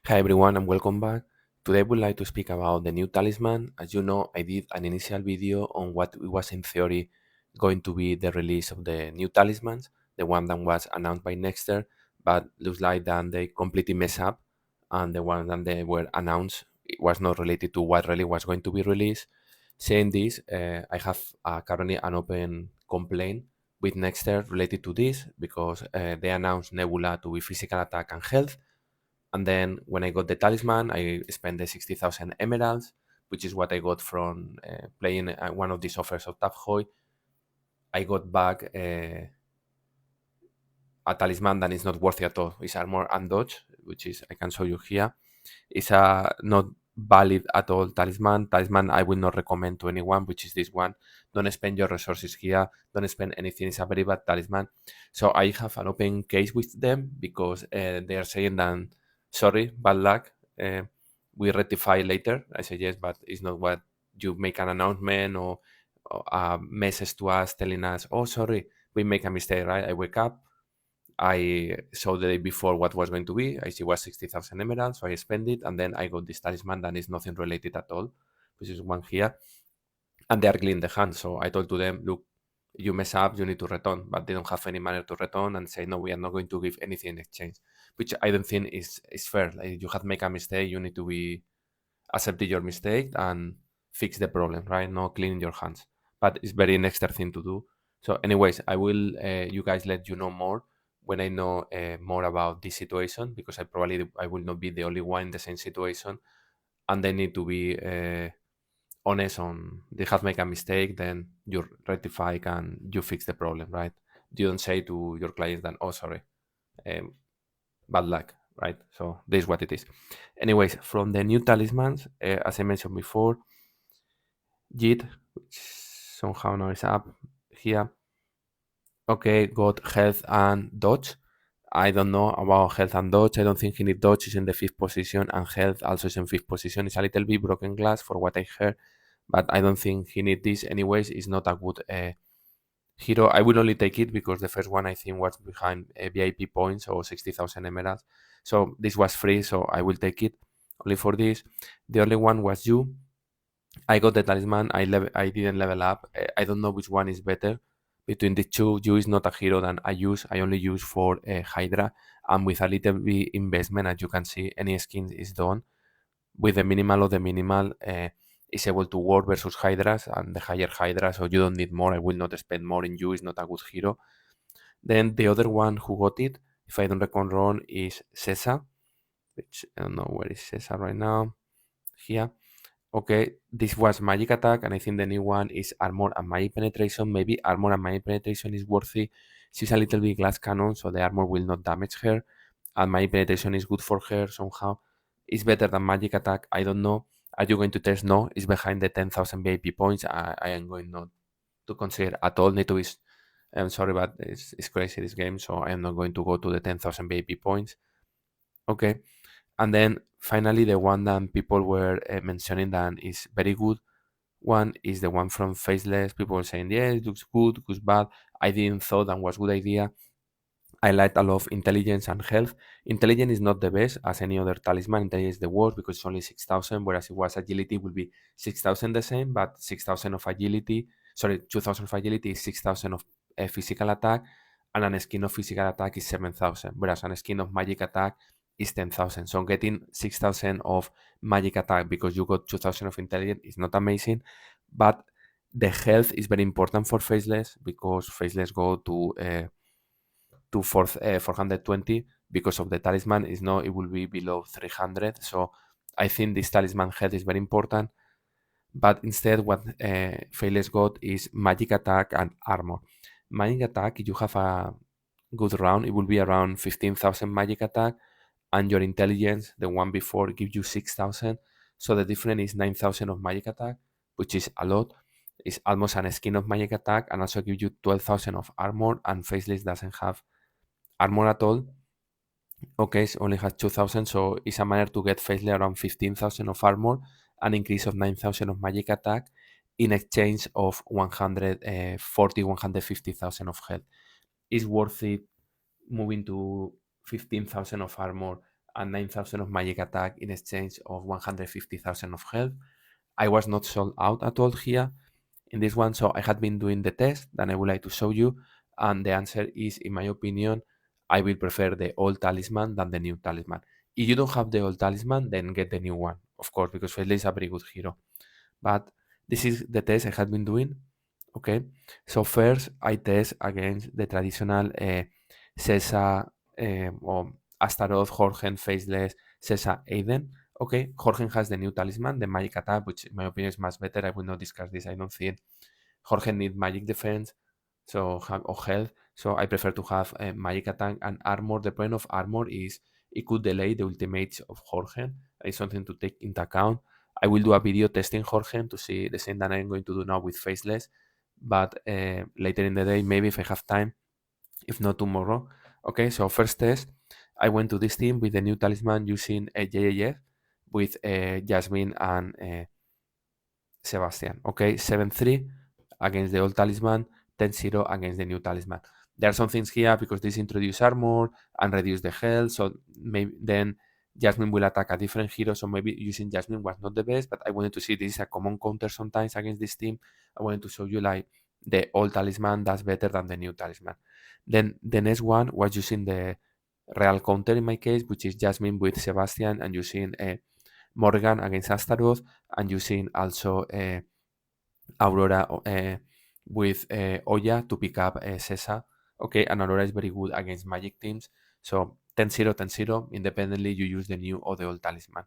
Hi everyone and welcome back. Today I would like to speak about the new talisman. As you know, I did an initial video on what was in theory going to be the release of the new talismans, the one that was announced by Nexter, but looks like that they completely mess up and the one that they were announced it was not related to what really was going to be released. Saying this, I have currently an open complaint with Nexter related to this because they announced Nebula to be physical attack and health, and then when I got the talisman, I spent the 60,000 emeralds, which is what I got from playing one of these offers of Tafhoy. I got back a talisman that is not worthy at all. It's armor and dodge, which is, I can show you here. It's a not valid at all talisman. Talisman I will not recommend to anyone, which is this one. Don't spend your resources here. Don't spend anything. It's a very bad talisman. So I have an open case with them because they are saying that, sorry, bad luck. Uh, we rectify later. I say yes, but it's not what you make an announcement or a message to us telling us, oh, sorry, we make a mistake, right? I wake up, I saw the day before what was going to be. I see was 60,000 emeralds, so I spend it, and then I got this talisman that is nothing related at all, which is one here, and they are clean the hand. So I told to them, look, you mess up, you need to return, but they don't have any manner to return and say, no, we are not going to give anything in exchange, which I don't think is fair. Like, you have made a mistake, you need to be accept your mistake and fix the problem, right? Not cleaning your hands. But it's very next thing to do. So, anyways, I will you guys let you know more when I know more about this situation, because I will not be the only one in the same situation, and they need to be honest on they have made a mistake. Then you rectify and you fix the problem, right? You don't say to your clients that, oh, sorry, um, bad luck, right? So this is what it is. Anyways, from the new talismans, as I mentioned before, Jit, which somehow now is up here. Okay, got health and dodge. I don't know about health and dodge. I don't think he need dodge is in the fifth position, and health also is in fifth position. It's a little bit broken glass for what I heard, but I don't think he need this anyways. It's not a good hero. I will only take it because the first one I think was behind VIP points or 60,000 emeralds. So this was free, so I will take it only for this. The only one was you. I got the talisman. I didn't level up. I don't know which one is better between the two. You is not a hero that I use. I only use for Hydra, and with a little bit investment, as you can see, any skin is done with the minimal of the minimal. Is able to work versus Hydras and the higher Hydra, so you don't need more. I will not spend more in you. Is not a good hero. Then the other one who got it, if I don't recall wrong, is Cesar, which I don't know where is Cesar right now. Here. Okay, this was magic attack, and I think the new one is armor and magic penetration. Maybe armor and magic penetration is worthy. She's a little bit glass cannon, so the armor will not damage her, and magic penetration is good for her somehow. It's better than magic attack. I don't know. Are you going to test? No, it's behind the 10,000 VIP points. I am going not to consider at all. Need to be. I'm sorry, but it's crazy this game, so I am not going to go to the 10,000 VIP points. Okay, and then finally the one that people were mentioning that is very good one is the one from Faceless. People were saying, yeah, it looks good, looks bad. I didn't thought that was a good idea. I liked a lot of intelligence and health. Intelligence is not the best as any other talisman. Intelligence is the worst because it's only 6,000, whereas it was agility will be 6,000 the same, but 6,000 of agility, sorry, 2,000 of agility is 6,000 of physical attack, and a skin of physical attack is 7,000, whereas a skin of magic attack is 10,000. So getting 6,000 of magic attack because you got 2,000 of intelligence is not amazing, but the health is very important for Faceless because Faceless go to 420 because of the talisman. Is no, it will be below 300. So I think this talisman health is very important. But instead, what Faceless got is magic attack and armor. Magic attack, if you have a good round, it will be around 15,000 magic attack, and your intelligence, the one before, gives you 6,000. So the difference is 9,000 of magic attack, which is a lot. It's almost an skin of magic attack, and also gives you 12,000 of armor. And Faceless doesn't have armor at all. Okay, it only has 2,000, so it's a manner to get Faceless around 15,000 of armor, an increase of 9,000 of magic attack in exchange of 140, 150,000 of health. Is worth it moving to 15,000 of armor and 9,000 of magic attack in exchange of 150,000 of health. I was not sold out at all here in this one, so I had been doing the test that I would like to show you, and the answer is, in my opinion, I will prefer the old talisman than the new talisman. If you don't have the old talisman, then get the new one, of course, because Faceless is a very good hero. But this is the test I had been doing. Okay, so first I test against the traditional Sesa or Astaroth, Jorgen, Faceless, Sesa, Aiden. Okay, Jorgen has the new talisman, the magic attack, which in my opinion is much better. I will not discuss this. I don't think Jorge needs magic defense, so or health. So I prefer to have a magic attack and armor. The point of armor is it could delay the ultimates of Jorge. It's something to take into account. I will do a video testing Jorge to see the same that I'm going to do now with Faceless, but later in the day, maybe if I have time, if not tomorrow. Okay, so first test, I went to this team with the new talisman using a JAF with Jasmine and Sebastian. Okay, 7-3 against the old talisman, 10-0 against the new talisman. There are some things here because this introduce armor and reduce the health, so maybe then Jasmine will attack a different hero, so maybe using Jasmine was not the best, but I wanted to see this is a common counter sometimes against this team. I wanted to show you like the old talisman does better than the new talisman. Then the next one was using the real counter in my case, which is Jasmine with Sebastian and using Morgan against Astaroth and using also Aurora with Oya to pick up Sesa. Okay, and Aurora is very good against magic teams. So 10-0, 10-0, independently you use the new or the old talisman.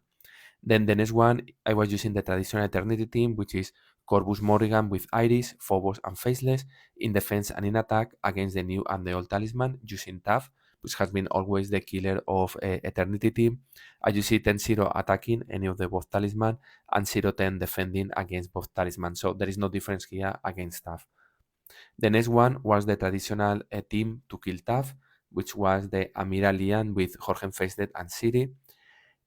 Then the next one, I was using the traditional Eternity team, which is Corvus Morrigan with Iris, Phobos, and Faceless in defense and in attack against the new and the old talisman, using Taff, which has been always the killer of Eternity team. I use it 10-0 attacking any of the both talisman and 0-10 defending against both talisman. So there is no difference here against Taff. The next one was the traditional team to kill Taff, which was the Amira Lian with Jorge Faceless and Siri.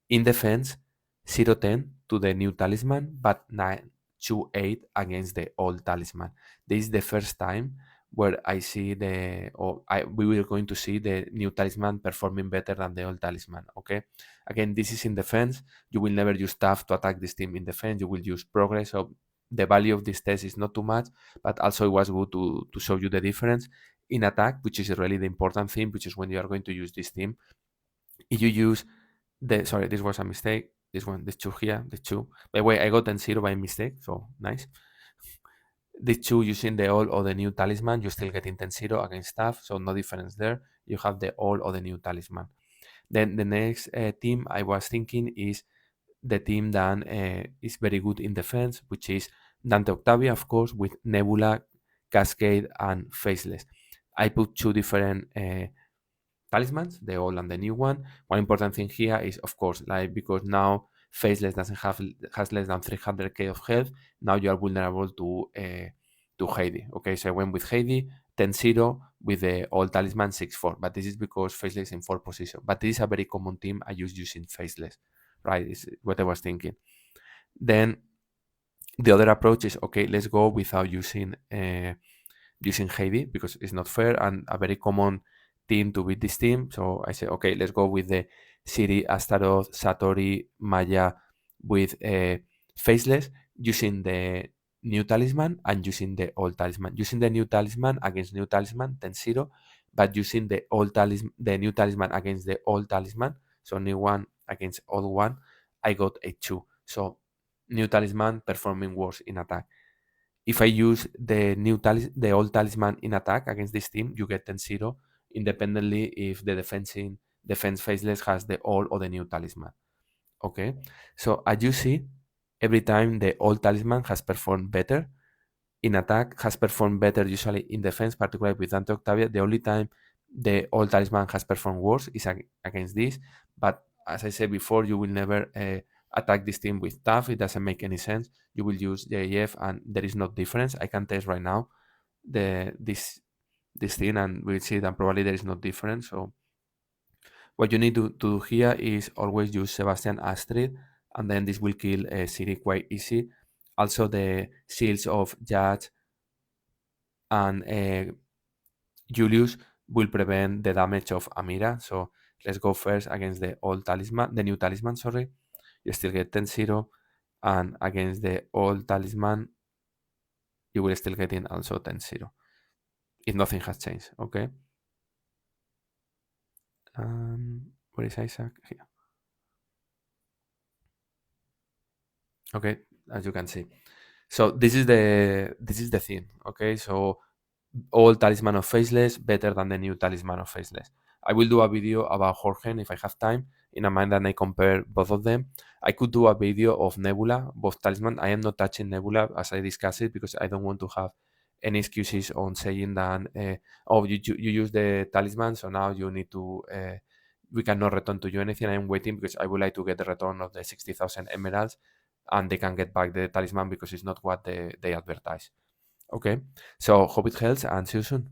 In defense, 0-10 to the new talisman, but 9-8 against the old talisman. This is the first time where I see we were going to see the new talisman performing better than the old talisman. Okay, again, this is in defense. You will never use stuff to attack this team in defense. You will use progress. So the value of this test is not too much, but also it was good to show you the difference in attack, which is really the important thing, which is when you are going to use this team. If you use sorry, this was a mistake. This two here, the two. By the way, I got 10-0 by mistake, so nice. The two using the old or the new talisman, you're still getting 10-0 against staff, so no difference there. You have the old or the new talisman. Then the next team I was thinking is the team that is very good in defense, which is Dante Octavia, of course, with Nebula, Cascade, and Faceless. I put two different talismans, the old and the new one. One important thing here is, of course, like because now Faceless has less than 300k of health. Now you are vulnerable to Heidi. Okay, so I went with Heidi 10-0 with the old talisman 6-4, but this is because Faceless is in 4th position. But this is a very common team I use using Faceless, right? Is what I was thinking. Then the other approach is okay. Let's go without using Heidi because it's not fair and a very common team to beat this team. So I say, okay, let's go with the Siri, Astaroth, Satori, Maya with Faceless using the new talisman and using the old talisman. Using the new talisman against new talisman, 10-0, but using the new talisman against the old talisman, so new one against old one, I got a 2. So new talisman performing worse in attack. If I use the old talisman in attack against this team, you get 10-0 independently if the defense Faceless has the old or the new talisman. Okay, so as you see, every time the old talisman has performed better in attack, has performed better usually in defense, particularly with Dante Octavia. The only time the old talisman has performed worse is against this. But as I said before, you will never attack this team with tough. It doesn't make any sense. You will use JF and there is no difference. I can test right now this thing and we'll see that probably there is no difference. So what you need to do here is always use Sebastian Astrid and then this will kill Siri quite easy. Also the shields of Judge and Julius will prevent the damage of Amira. So let's go first against the old talisman, the new talisman, sorry. You still get 10-0, and against the old talisman, you will still get in also 10-0 if nothing has changed, okay? Where is Isaac? Here. Okay, as you can see. So this is the thing, okay? So old talisman of Faceless better than the new talisman of Faceless. I will do a video about Jorgen if I have time, in a mind that I compare both of them. I could do a video of Nebula, both talisman. I am not touching Nebula as I discussed it because I don't want to have any excuses on saying that, oh, you use the talisman, so now you need to, we cannot return to you anything. I'm waiting because I would like to get the return of the 60,000 emeralds, and they can get back the talisman because it's not what they advertise. Okay, so hope it helps, and see you soon.